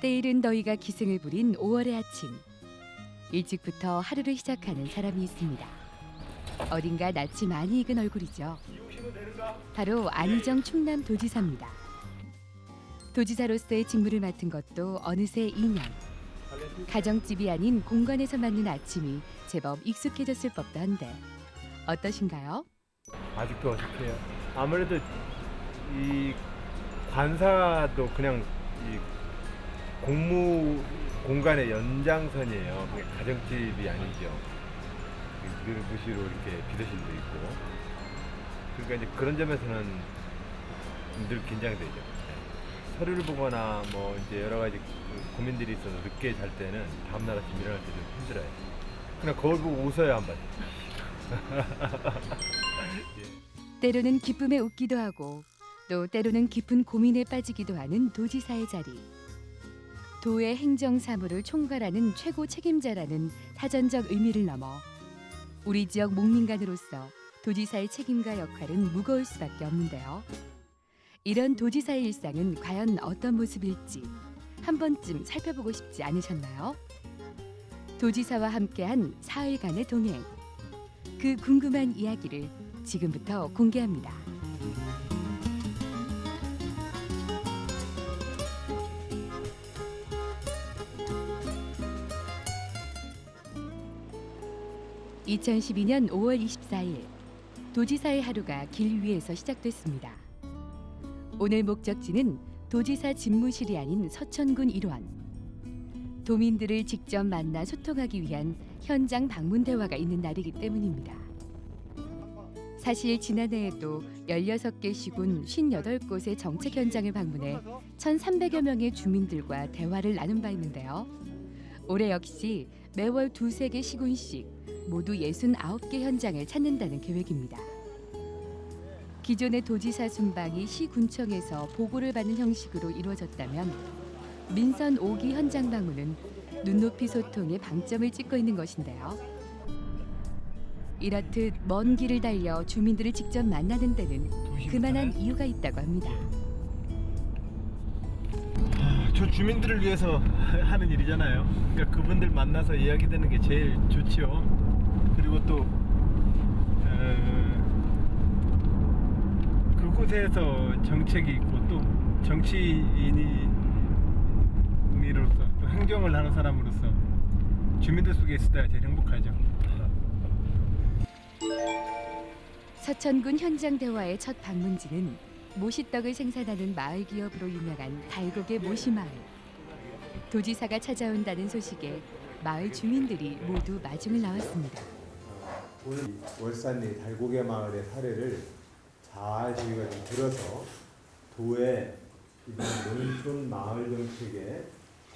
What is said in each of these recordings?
때이른 더위가 기승을 부린 5월의 아침. 일찍부터 하루를 시작하는 사람이 있습니다. 어딘가 낯이 많이 익은 얼굴이죠. 바로 안희정 충남 도지사입니다. 도지사로서의 직무를 맡은 것도 어느새 2년. 가정집이 아닌 공간에서 맞는 아침이 제법 익숙해졌을 법도 한데 어떠신가요? 아직도 어색해요. 아무래도 이 관사도 그냥 이 공무 공간의 연장선이에요. 그게 가정집이 아니죠. 누시로 이렇게 비서실도 있고. 그러니까 이제 그런 점에서는 늘 긴장되죠. 서류를 보거나 뭐 이제 여러 가지 고민들이 있어서 늦게 잘 때는 다음날 아침 일어날 때 좀 힘들어요. 그냥 거울 보고 웃어야 한 번. 때로는 기쁨에 웃기도 하고 또 때로는 깊은 고민에 빠지기도 하는 도지사의 자리. 도의 행정 사무를 총괄하는 최고 책임자라는 사전적 의미를 넘어 우리 지역 목민간으로서 도지사의 책임과 역할은 무거울 수밖에 없는데요. 이런 도지사의 일상은 과연 어떤 모습일지 한 번쯤 살펴보고 싶지 않으셨나요? 도지사와 함께한 사흘간의 동행. 그 궁금한 이야기를 지금부터 공개합니다. (2012년 5월 24일) 도지사의 하루가 길 위에서 시작됐습니다. 오늘 목적지는 도지사 집무실이 아닌 서천군 일원. 도민들을 직접 만나 소통하기 위한 현장 방문 대화가 있는 날이기 때문입니다. 사실 지난해에도 16개 시군 58곳의 정책 현장을 방문해 1,300여 명의 주민들과 대화를 나눈 바 있는데요. 올해 역시 매월 2~3개 시군씩 모두 69개 현장을 찾는다는 계획입니다. 기존의 도지사 순방이 시군청에서 보고를 받는 형식으로 이루어졌다면 민선 5기 현장 방문은 눈높이 소통에 방점을 찍고 있는 것인데요. 이렇듯 먼 길을 달려 주민들을 직접 만나는 데는 그만한 이유가 있다고 합니다. 저 주민들을 위해서 하는 일이잖아요. 그러니까 그분들 만나서 이야기되는 게 제일 좋지요. 그리고 또 그곳에서 정책이 있고 또 정치인으로서 또 행정을 하는 사람으로서 주민들 속에 있을 때가 제일 행복하죠. 서천군 현장 대화의 첫 방문지는 모시떡을 생산하는 마을 기업으로 유명한 달곡의 모시마을. 도지사가 찾아온다는 소식에 마을 주민들이 모두 마중을 나왔습니다. 오늘 월산리 달곡의 마을의 사례를 잘 저희가 좀 들어서 도의 이번 농촌 마을 정책에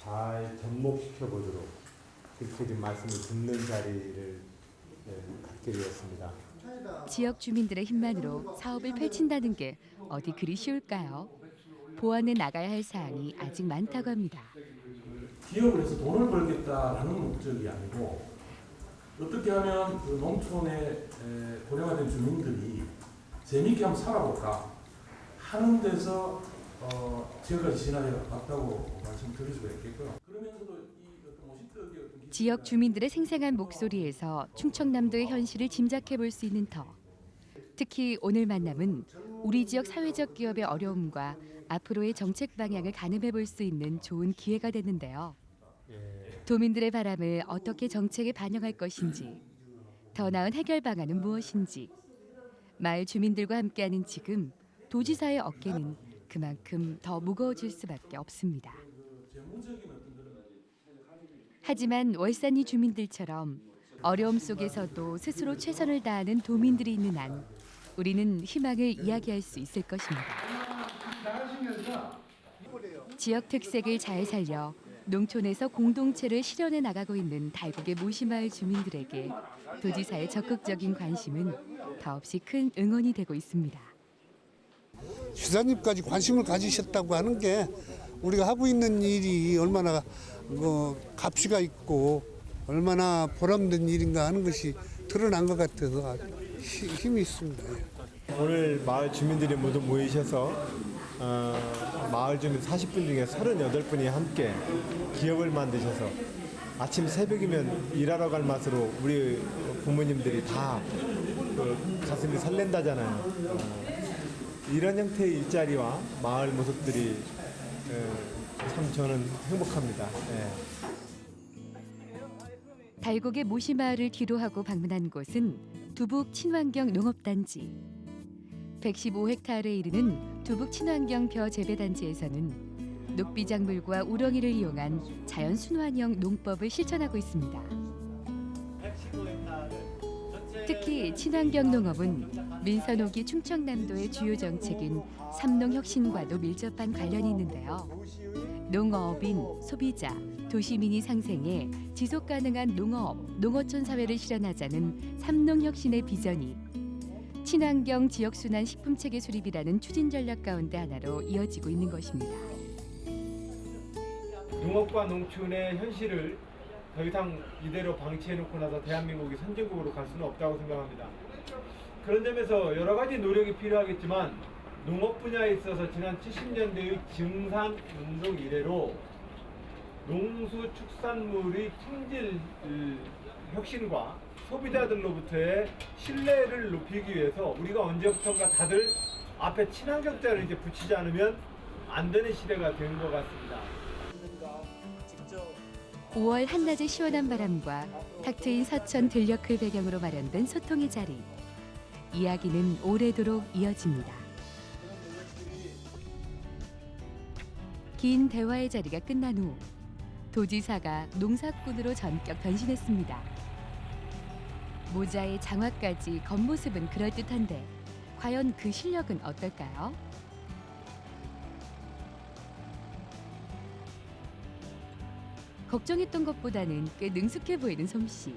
잘 접목시켜 보도록 그렇게 좀 말씀을 듣는 자리를 갖게 되었습니다. 지역 주민들의 힘만으로 사업을 펼친다는 게 어디 그리 쉬울까요? 보완해 나가야 할 사항이 아직 많다고 합니다. 기업을 해서 돈을 벌겠다라는 목적이 아니고 어떻게 하면 그 농촌의 고령화된 주민들이 재미있게 한번 살아볼까 하는 데서 지금까지 지난해 왔다고 말씀드릴 수가 있겠고요. 그러면서도 이 어떤 모시떡의 어떤 지역 주민들의 생생한 목소리에서 충청남도의 현실을 짐작해 볼 수 있는 터. 특히 오늘 만남은 우리 지역 사회적 기업의 어려움과 앞으로의 정책 방향을 가늠해 볼 수 있는 좋은 기회가 됐는데요. 도민들의 바람을 어떻게 정책에 반영할 것인지, 더 나은 해결 방안은 무엇인지, 마을 주민들과 함께하는 지금 도지사의 어깨는 그만큼 더 무거워질 수밖에 없습니다. 하지만 월산리 주민들처럼 어려움 속에서도 스스로 최선을 다하는 도민들이 있는 한 우리는 희망을 이야기할 수 있을 것입니다. 지역 특색을 잘 살려 농촌에서 공동체를 실현해 나가고 있는 달곡의 모시마을 주민들에게 도지사의 적극적인 관심은 더없이 큰 응원이 되고 있습니다. 시사님까지 관심을 가지셨다고 하는 게 우리가 하고 있는 일이 얼마나 값이가 있고 얼마나 보람된 일인가 하는 것이 드러난 것 같아서 힘이 있습니다. 오늘 마을 주민들이 모두 모이셔서 마을 주민 40분 중에 38분이 함께 기업을 만드셔서 아침 새벽이면 일하러 갈 맛으로 우리 부모님들이 다 가슴이 설렌다잖아요. 이런 형태의 일자리와 마을 모습들이 참 저는 행복합니다. 달곡의 모시마을을 뒤로하고 방문한 곳은 두북 친환경 농업단지. 115헥타르에 이르는 두북 친환경 벼 재배단지에서는 녹비작물과 우렁이를 이용한 자연 순환형 농법을 실천하고 있습니다. 특히 친환경 농업은 민선호기 충청남도의 주요 정책인 삼농혁신과도 밀접한 관련이 있는데요. 농어업인 소비자, 도시민이 상생해 지속가능한 농어업, 농어촌 사회를 실현하자는 삼농혁신의 비전이 친환경 지역순환 식품체계 수립이라는 추진 전략 가운데 하나로 이어지고 있는 것입니다. 농업과 농촌의 현실을 더 이상 이대로 방치해놓고 나서 대한민국이 선진국으로 갈 수는 없다고 생각합니다. 그런 점에서 여러 가지 노력이 필요하겠지만 농업 분야에 있어서 지난 70년대의 증산운동 이래로 농수축산물의 품질 혁신과 소비자들로부터의 신뢰를 높이기 위해서 우리가 언제부턴가 다들 앞에 친환경자를 이제 붙이지 않으면 안 되는 시대가 된 것 같습니다. 5월 한낮의 시원한 바람과 탁 트인 서천 들녘을 배경으로 마련된 소통의 자리. 이야기는 오래도록 이어집니다. 긴 대화의 자리가 끝난 후 도지사가 농사꾼으로 전격 변신했습니다. 모자의 장화까지 겉모습은 그럴듯한데 과연 그 실력은 어떨까요? 걱정했던 것보다는 꽤 능숙해 보이는 솜씨.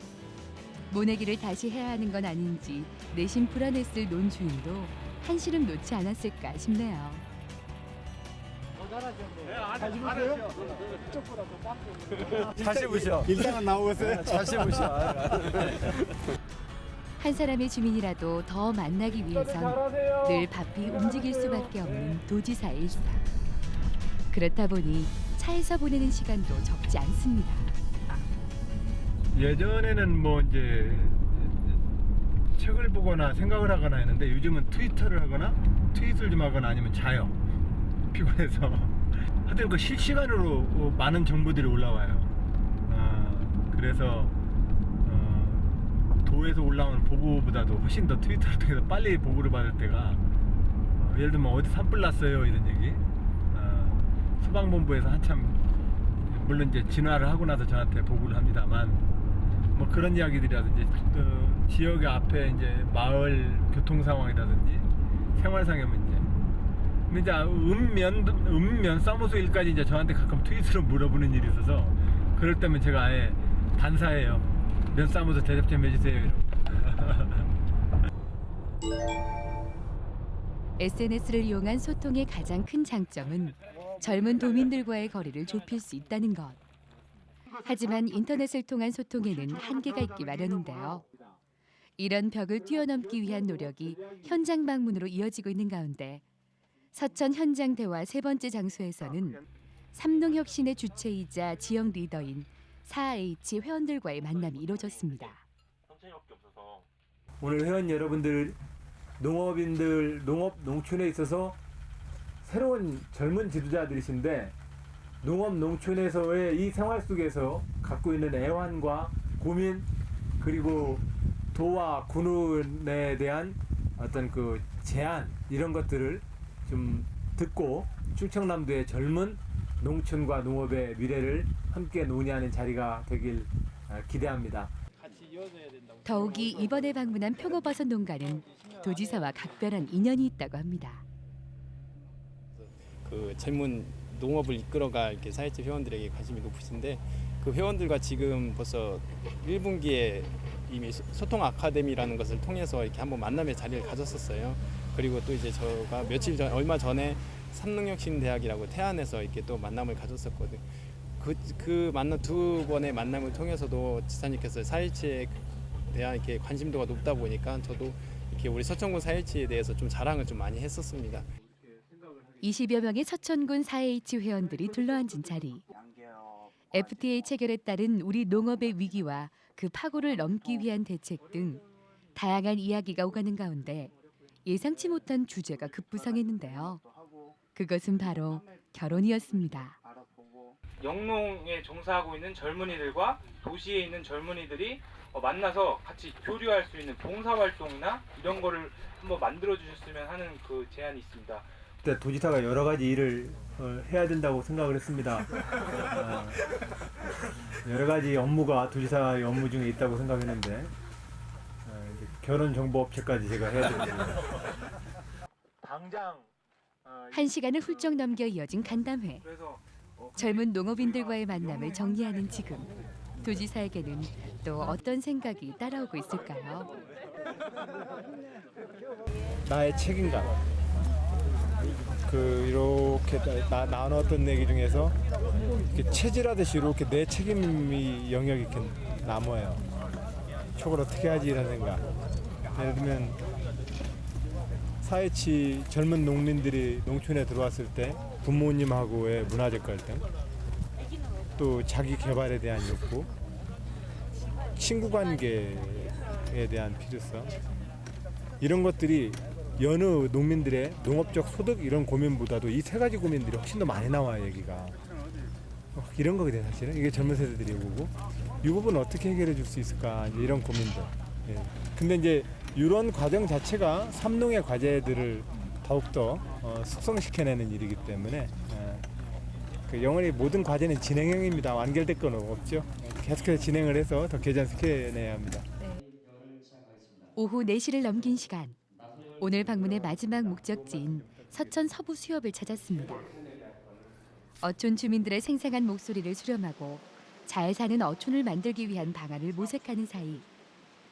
모내기를 다시 해야 하는 건 아닌지 내심 불안했을 논주인도 한시름 놓지 않았을까 싶네요. 다시 보셔. 일단은 나오겠어요. 다시 보셔. 한 사람의 주민이라도 더 만나기 위해선 늘 바삐 움직일 수밖에 없는 도지사의 일상. 그렇다 보니 차에서 보내는 시간도 적지 않습니다. 예전에는 뭐 이제 책을 보거나 생각을 하거나 했는데 요즘은 트위터를 하거나 트윗을 좀 하거나 아니면 자요. 피곤해서. 하여튼 그 실시간으로 많은 정보들이 올라와요. 그래서 도에서 올라오는 보고보다도 훨씬 더 트위터를 통해서 빨리 보고를 받을 때가 예를 들면 어디 산불 났어요 이런 얘기. 소방본부에서 한참 물론 이제 진화를 하고 나서 저한테 보고를 합니다만 뭐 그런 이야기들이라든지 지역의 앞에 이제 마을 교통 상황이라든지 생활상의 문제. 근데 이제 읍면 사무소 일까지 이제 저한테 가끔 트윗으로 물어보는 일이 있어서 그럴 때면 제가 아예 반사해요. 면 사무소 대접 좀 해주세요. 이러고. SNS를 이용한 소통의 가장 큰 장점은 젊은 도민들과의 거리를 좁힐 수 있다는 것. 하지만 인터넷을 통한 소통에는 한계가 있기 마련인데요. 이런 벽을 뛰어넘기 위한 노력이 현장 방문으로 이어지고 있는 가운데 서천 현장 대화 세 번째 장소에서는 삼농혁신의 주체이자 지역 리더인 4H 회원들과의 만남이 이루어졌습니다. 오늘 회원 여러분들, 농업인들, 농촌에 있어서 새로운 젊은 지도자들이신데 농업, 농촌에서의 이 생활 속에서 갖고 있는 애환과 고민 그리고 도와 군운에 대한 어떤 그 제안 이런 것들을 좀 듣고 충청남도의 젊은 농촌과 농업의 미래를 함께 논의하는 자리가 되길 기대합니다. 더욱이 이번에 방문한 표고버섯 농가는 도지사와 각별한 인연이 있다고 합니다. 그 젊은 농업을 이끌어갈 이렇게 사회체 회원들에게 관심이 높으신데 그 회원들과 지금 벌써 1분기에 이미 소통 아카데미라는 것을 통해서 이렇게 한번 만남의 자리를 가졌었어요. 그리고 또 이제 저가 얼마 전에 삼농혁신대학이라고 태안에서 이렇게 또 만남을 가졌었거든요. 그 만남 두 번의 만남을 통해서도 지사님께서 사회체에 대한 이렇게 관심도가 높다 보니까 저도 이렇게 우리 서천군 사회체에 대해서 좀 자랑을 좀 많이 했었습니다. 20여 명의 서천군 4H 회원들이 둘러앉은 자리. FTA 체결에 따른 우리 농업의 위기와 그 파고를 넘기 위한 대책 등 다양한 이야기가 오가는 가운데 예상치 못한 주제가 급부상했는데요. 그것은 바로 결혼이었습니다. 영농에 종사하고 있는 젊은이들과 도시에 있는 젊은이들이 만나서 같이 교류할 수 있는 봉사활동이나 이런 거를 한번 만들어 주셨으면 하는 그 제안이 있습니다. 그때 도지사가 여러 가지 일을 해야 된다고 생각을 했습니다. 여러 가지 업무가 도지사의 업무 중에 있다고 생각했는데 이제 결혼정보업체까지 제가 해야 됩니다. 당장 1시간을 훌쩍 넘겨 이어진 간담회. 그래서 젊은 농업인들과의 만남을 정리하는 지금 도지사에게는 또 어떤 생각이 따라오고 있을까요? 나의 책임감. 이렇게 나눴던 얘기 중에서 이렇게 체질하듯이 이렇게 내 책임이 영역이 이렇게 남아요. 촉을 어떻게 하지 이런 생각. 예를 들면 4H 젊은 농민들이 농촌에 들어왔을 때 부모님하고의 문화적 갈등, 또 자기 개발에 대한 욕구, 친구 관계에 대한 필요성, 이런 것들이 여느 농민들의 농업적 소득 이런 고민보다도 이 세 가지 고민들이 훨씬 더 많이 나와요, 얘기가. 이런 거거든요, 사실은. 이게 젊은 세대들이 오고 이 부분 어떻게 해결해 줄 수 있을까, 이제 이런 고민들. 예. 근데 이제 이런 과정 자체가 삼농의 과제들을 더욱더 숙성시켜내는 일이기 때문에 영원히 모든 과제는 진행형입니다. 완결될 건 없죠. 계속해서 진행을 해서 더 개선시켜내야 합니다. 오후 4시를 넘긴 시간. 오늘 방문의 마지막 목적지인 서천 서부 수협을 찾았습니다. 어촌 주민들의 생생한 목소리를 수렴하고 잘 사는 어촌을 만들기 위한 방안을 모색하는 사이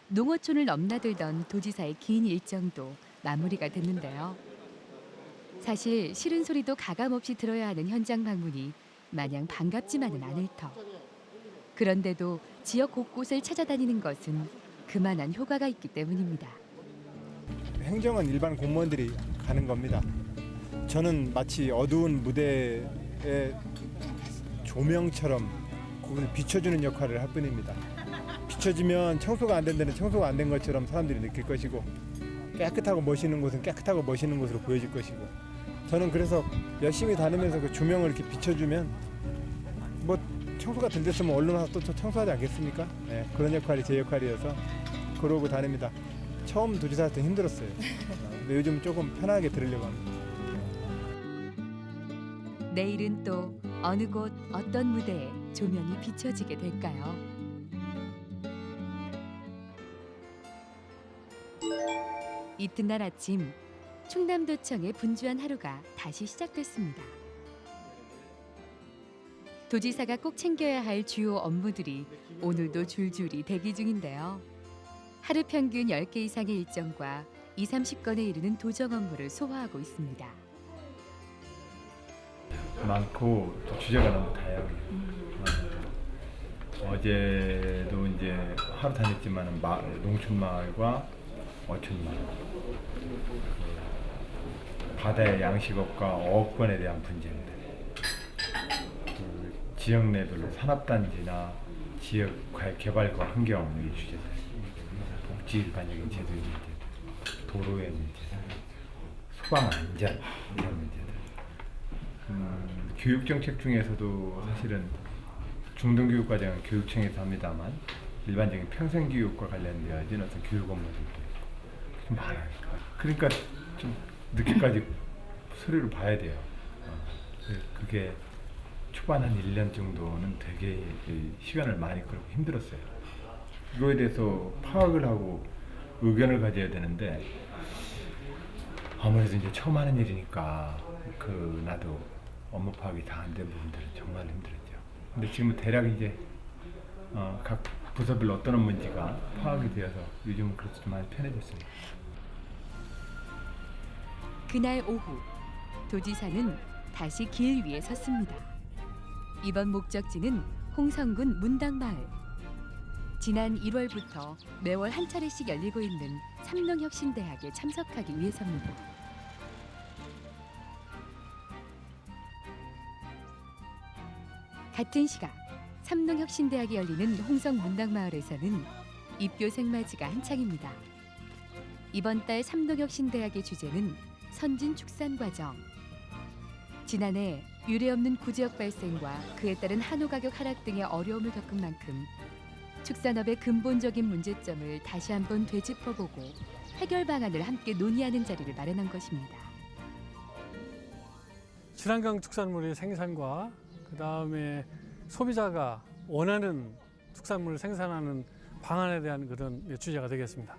농어촌을 넘나들던 도지사의 긴 일정도 마무리가 됐는데요. 사실 싫은 소리도 가감없이 들어야 하는 현장 방문이 마냥 반갑지만은 않을 터. 그런데도 지역 곳곳을 찾아다니는 것은 그만한 효과가 있기 때문입니다. 행정은 일반 공무원들이 가는 겁니다. 저는 마치 어두운 무대의 조명처럼 그걸 비춰주는 역할을 할 뿐입니다. 비춰지면 청소가 안 된 데는 청소가 안 된 것처럼 사람들이 느낄 것이고, 깨끗하고 멋있는 곳은 깨끗하고 멋있는 곳으로 보여질 것이고, 저는 그래서 열심히 다니면서 그 조명을 이렇게 비춰주면 뭐 청소가 된 데서면 얼른 와서 또 청소하지 않겠습니까? 네, 그런 역할이 제 역할이어서 그러고 다닙니다. 처음 도지사 할 때 힘들었어요. 근데 요즘 조금 편하게 들으려고 합니다. 내일은 또 어느 곳 어떤 무대에 조명이 비춰지게 될까요? 이튿날 아침 충남도청의 분주한 하루가 다시 시작됐습니다. 도지사가 꼭 챙겨야 할 주요 업무들이 오늘도 줄줄이 대기 중인데요. 하루 평균 10개 이상의 일정과 20-30건에 이르는 도정 업무를 소화하고 있습니다. 많고 또 주제가 너무 다양해요. 어제도 이제 하루 다녔지만 농촌 마을과 어촌 마을, 바다의 양식업과 어업권에 대한 분쟁들, 그 지역 내별로 산업단지나 지역 개발과 환경 이 주제들, 복지 일반적인 제도의 문제들, 도로의 문제들, 소방 안전 이런 문제들. 교육 정책 중에서도 사실은 중등교육과정은 교육청에서 합니다만 일반적인 평생교육과 관련되어진 어떤 교육 업무들도 있고 좀 많아요. 그러니까 좀 늦게까지 서류를 봐야 돼요. 그게 초반 한 1년 정도는 되게 시간을 많이 끌고 힘들었어요. 이거에 대해서 파악을 하고 의견을 가져야 되는데 아무래도 이제 처음 하는 일이니까 나도 업무 파악이 다 안 된 부분들은 정말 힘들었죠. 근데 지금은 대략 이제 각 부서별로 어떤 업무인지가 파악이 되어서 요즘은 그래도 좀 많이 편해졌습니다. 그날 오후 도지사는 다시 길 위에 섰습니다. 이번 목적지는 홍성군 문당마을. 지난 1월부터 매월 한 차례씩 열리고 있는 삼농혁신대학에 참석하기 위해서입니다. 같은 시각 삼농혁신대학에 열리는 홍성문당마을에서는 입교생 맞이가 한창입니다. 이번 달 삼농혁신대학의 주제는 선진축산과정. 지난해 유례없는 구제역 발생과 그에 따른 한우 가격 하락 등의 어려움을 겪은 만큼 축산업의 근본적인 문제점을 다시 한번 되짚어보고 해결 방안을 함께 논의하는 자리를 마련한 것입니다. 친환경 축산물의 생산과 그다음에 소비자가 원하는 축산물을 생산하는 방안에 대한 그런 주제가 되겠습니다.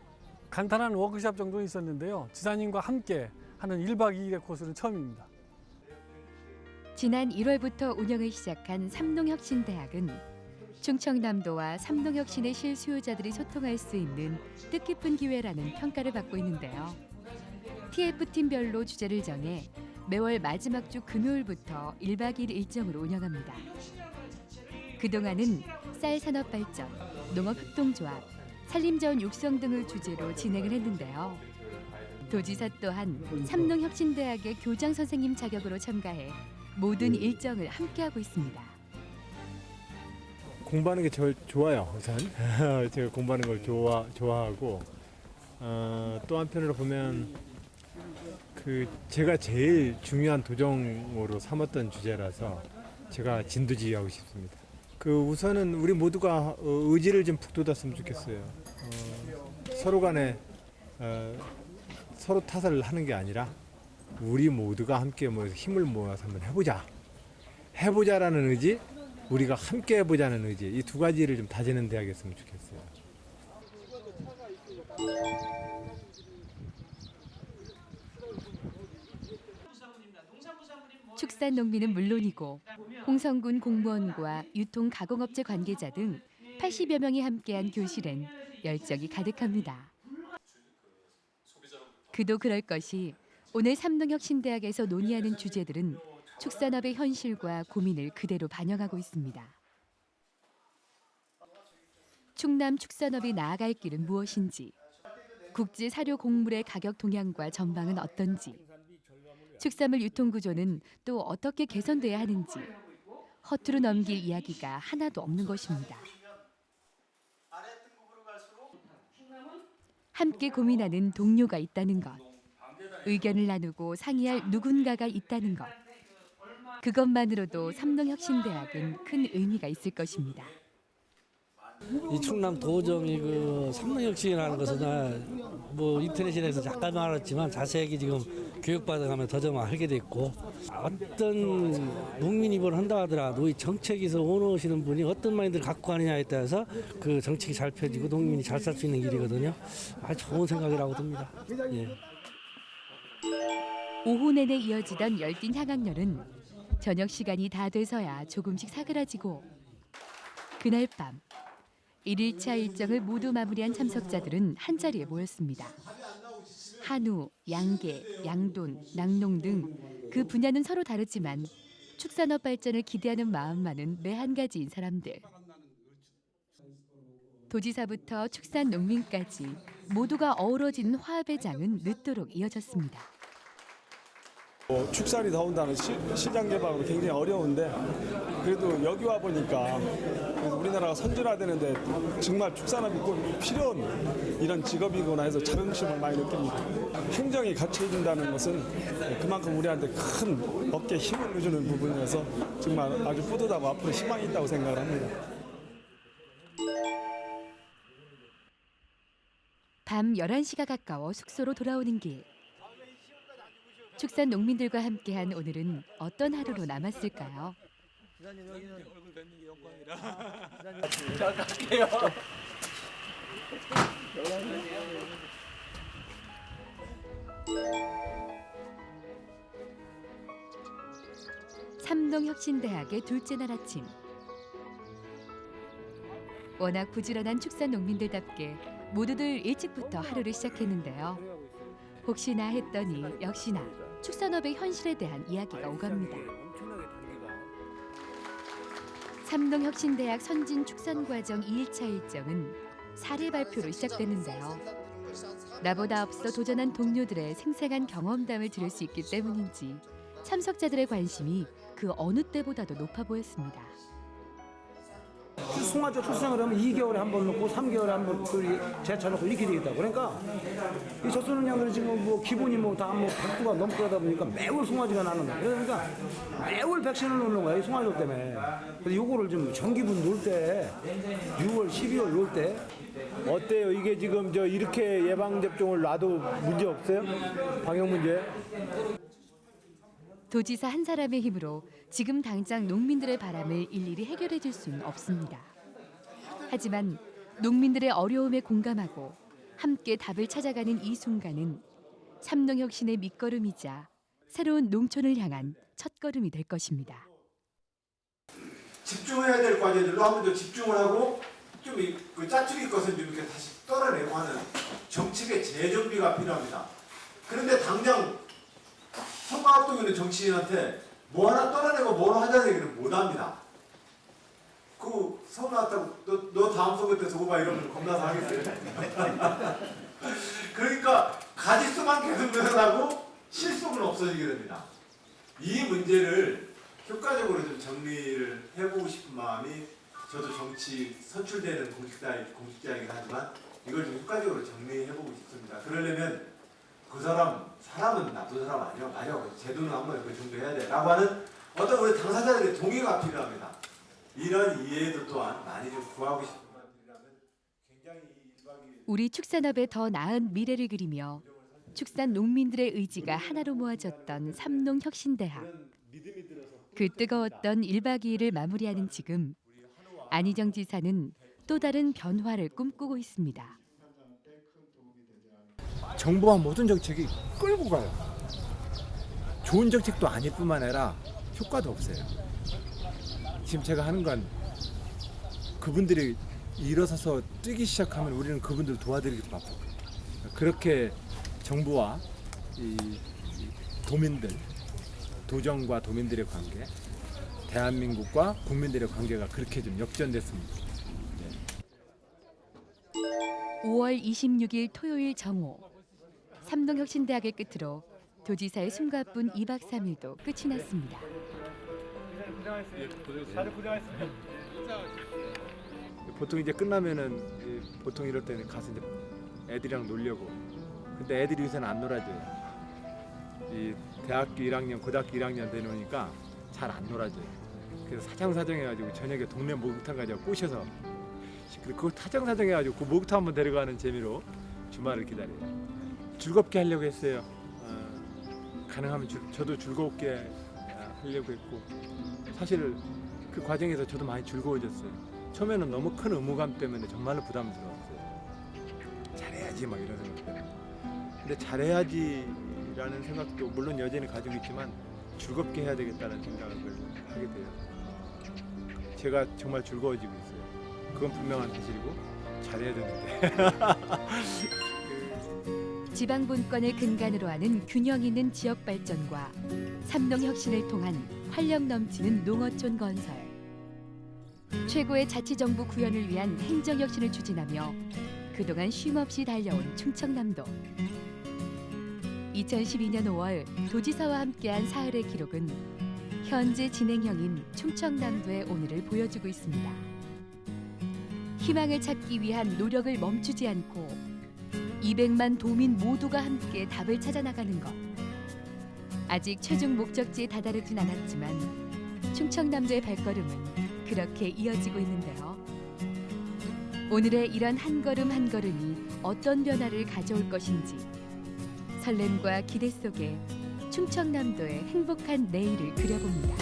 간단한 워크숍 정도 있었는데요. 지사님과 함께 하는 1박 2일의 코스는 처음입니다. 지난 1월부터 운영을 시작한 삼농혁신대학은 충청남도와 삼농혁신의 실수요자들이 소통할 수 있는 뜻깊은 기회라는 평가를 받고 있는데요. TF팀별로 주제를 정해 매월 마지막 주 금요일부터 1박 2일 일정으로 운영합니다. 그동안은 쌀 산업 발전, 농업 협동조합, 산림자원 육성 등을 주제로 진행을 했는데요. 도지사 또한 삼농혁신대학의 교장 선생님 자격으로 참가해 모든 일정을 함께하고 있습니다. 공부하는 게 제일 좋아요. 우선 제가 공부하는 걸 좋아하고 또 한편으로 보면 제가 제일 중요한 도정으로 삼았던 주제라서 제가 진두지휘하고 싶습니다. 우선은 우리 모두가 의지를 좀 북돋았으면 좋겠어요. 서로 간에 서로 탓을 하는 게 아니라 우리 모두가 함께 모여서 힘을 모아서 한번 해보자라는 의지, 우리가 함께 해보자는 의지, 이 두 가지를 좀 다지는 대학이었으면 좋겠어요. 축산 농민은 물론이고 홍성군 공무원과 유통 가공업체 관계자 등 80여 명이 함께한 교실엔 열정이 가득합니다. 그도 그럴 것이 오늘 삼농혁신대학에서 논의하는 주제들은 축산업의 현실과 고민을 그대로 반영하고 있습니다. 충남 축산업이 나아갈 길은 무엇인지, 국제 사료 곡물의 가격 동향과 전망은 어떤지, 축산물 유통 구조는 또 어떻게 개선돼야 하는지 허투루 넘길 이야기가 하나도 없는 것입니다. 함께 고민하는 동료가 있다는 것, 의견을 나누고 상의할 누군가가 있다는 것, 그것만으로도 삼농혁신대학은 큰 의미가 있을 것입니다. 이 충남 도정이 삼농혁신이라는 것은 뭐 인터넷에서 잠깐 알았지만 자세하게 지금 교육받아가면 더 좀 알게 됐고, 어떤 농민 입원을 한다 하더라도 이 정책에서 원하시는 분이 어떤 마인드를 갖고 가느냐에 따라서 그 정책이 잘 펴지고 농민이 잘 살 수 있는 길이거든요. 아주 좋은 생각이라고 듭니다. 예. 오후 내내 이어지던 열띤 향학렬은 저녁 시간이 다 돼서야 조금씩 사그라지고, 그날 밤 1일차 일정을 모두 마무리한 참석자들은 한자리에 모였습니다. 한우, 양계, 양돈, 낙농 등 그 분야는 서로 다르지만 축산업 발전을 기대하는 마음만은 매 한 가지인 사람들. 도지사부터 축산 농민까지 모두가 어우러지는 화합의 장은 늦도록 이어졌습니다. 축산이 나온다는 시장 개발은 굉장히 어려운데, 그래도 여기 와 보니까 우리나라가 선진화되는데 정말 축산업이 꼭 필요한 이런 직업이구나 해서 자긍심을 많이 느낍니다. 행정이 갖춰진다는 것은 그만큼 우리한테 큰 어깨에 힘을 주는 부분이어서 정말 아주 뿌듯하고 앞으로 희망이 있다고 생각을 합니다. 밤 11시가 가까워 숙소로 돌아오는 길. 축산 농민들과 함께한 오늘은 어떤 하루로 남았을까요? 기사님 여기는 얼굴 뵙는 게 영광이라. 자, 갈게요. 삼농혁신대학의 둘째 날 아침. 워낙 부지런한 축산 농민들답게 모두들 일찍부터 하루를 시작했는데요. 혹시나 했더니 역시나 축산업의 현실에 대한 이야기가 오갑니다. 삼농혁신대학 선진축산과정 2일차 일정은 사례 발표로 시작됐는데요. 나보다 앞서 도전한 동료들의 생생한 경험담을 들을 수 있기 때문인지 참석자들의 관심이 그 어느 때보다도 높아 보였습니다. 송화조 출생을 하면 2개월에 한 번 넣고 3개월에 한 번 재차 넣고 이렇게 되겠다. 그러니까 이 젖소는양들이 지금 뭐 기본이 뭐 다 뭐 100도가 넘고 그러다 보니까 매월 송화지가 나는 거야. 그러니까 매월 백신을 놓는 거야. 이 송화조 때문에. 그래서 요거를 좀 정기분 놓을 때 6월, 12월 놓을 때 어때요? 이게 지금 저 이렇게 예방 접종을 놔도 문제 없어요? 방역 문제? 도지사 한 사람의 힘으로 지금 당장 농민들의 바람을 일일이 해결해 줄 수는 없습니다. 하지만 농민들의 어려움에 공감하고 함께 답을 찾아가는 이 순간은 삼농혁신의 밑거름이자 새로운 농촌을 향한 첫걸음이 될 것입니다. 집중해야 될 과제들로 한 번 더 집중을 하고 좀 그 짜투리 것은 좀 이렇게 다시 떨어내고 하는 정책의 재정비가 필요합니다. 그런데 당장 선거 앞두고 있는 정치인한테 뭐 하나 떨어내고 뭘 하자는 얘기는 못합니다. 그 선거 왔다고 너 다음 선거 때 저거 봐 이러면 겁나서 하겠어요. 그러니까 가짓수만 계속 늘어나고 실속은 없어지게 됩니다. 이 문제를 효과적으로 좀 정리를 해보고 싶은 마음이 저도 정치 선출되는 공직자이긴 하지만 이걸 좀 효과적으로 정리해보고 싶습니다. 그러려면 그 사람은 나쁜 사람 아니야. 맞아. 제도는 한번 그 정도 해야 돼. 라고 하는 어떤 우리 당사자들의 동의가 필요합니다. 이런 이해도 또한 많이 좀 구하고 싶은 분들이라면 굉장히 우리 축산업의 더 나은 미래를 그리며 축산 농민들의 의지가 하나로 모아졌던 삼농혁신대학. 그 뜨거웠던 1박 2일을 마무리하는 지금 안희정 지사는 또 다른 변화를 꿈꾸고 있습니다. 정부와 모든 정책이 끌고 가요. 좋은 정책도 아닐 뿐만 아니라 효과도 없어요. 지금 제가 하는 건 그분들이 일어서서 뛰기 시작하면 우리는 그분들 도와드리기도 바쁘고 그렇게 정부와 이 도민들, 도정과 도민들의 관계, 대한민국과 국민들의 관계가 그렇게 좀 역전됐습니다. 5월 26일 토요일 정오 삼농혁신대학을 끝으로 도지사의 숨가쁜 2박 3일도 끝이 났습니다. 보통 이제 끝나면은 보통 이럴 때는 가서 이제 애들이랑 놀려고. 근데 애들이 요새는 안 놀아줘요. 이 대학교 1학년, 고등학교 1학년 되니까 잘 안 놀아줘요. 그래서 사정사정해가지고 저녁에 동네 목욕탕 가지고 꼬셔서 그거 타정사정해가지고 그 목욕탕 한번 데려가는 재미로 주말을 기다려요. 즐겁게 하려고 했어요. 가능하면 저도 즐겁게 하려고 했고 사실 그 과정에서 저도 많이 즐거워졌어요. 처음에는 너무 큰 의무감 때문에 정말로 부담스러웠어요. 잘해야지 막 이런 생각 때문에. 근데 잘해야지라는 생각도 물론 여전히 가지고 있지만 즐겁게 해야 되겠다는 생각을 하게 돼요. 제가 정말 즐거워지고 있어요. 그건 분명한 사실이고 잘해야 되는데. 지방 분권을 근간으로 하는 균형 있는 지역 발전과 삼농혁신을 통한 활력 넘치는 농어촌 건설. 최고의 자치정부 구현을 위한 행정혁신을 추진하며 그동안 쉼없이 달려온 충청남도. 2012년 5월 도지사와 함께한 사흘의 기록은 현재 진행형인 충청남도의 오늘을 보여주고 있습니다. 희망을 찾기 위한 노력을 멈추지 않고 200만 도민 모두가 함께 답을 찾아 나가는 것. 아직 최종 목적지에 다다르진 않았지만 충청남도의 발걸음은 그렇게 이어지고 있는데요. 오늘의 이런 한 걸음 한 걸음이 어떤 변화를 가져올 것인지 설렘과 기대 속에 충청남도의 행복한 내일을 그려봅니다.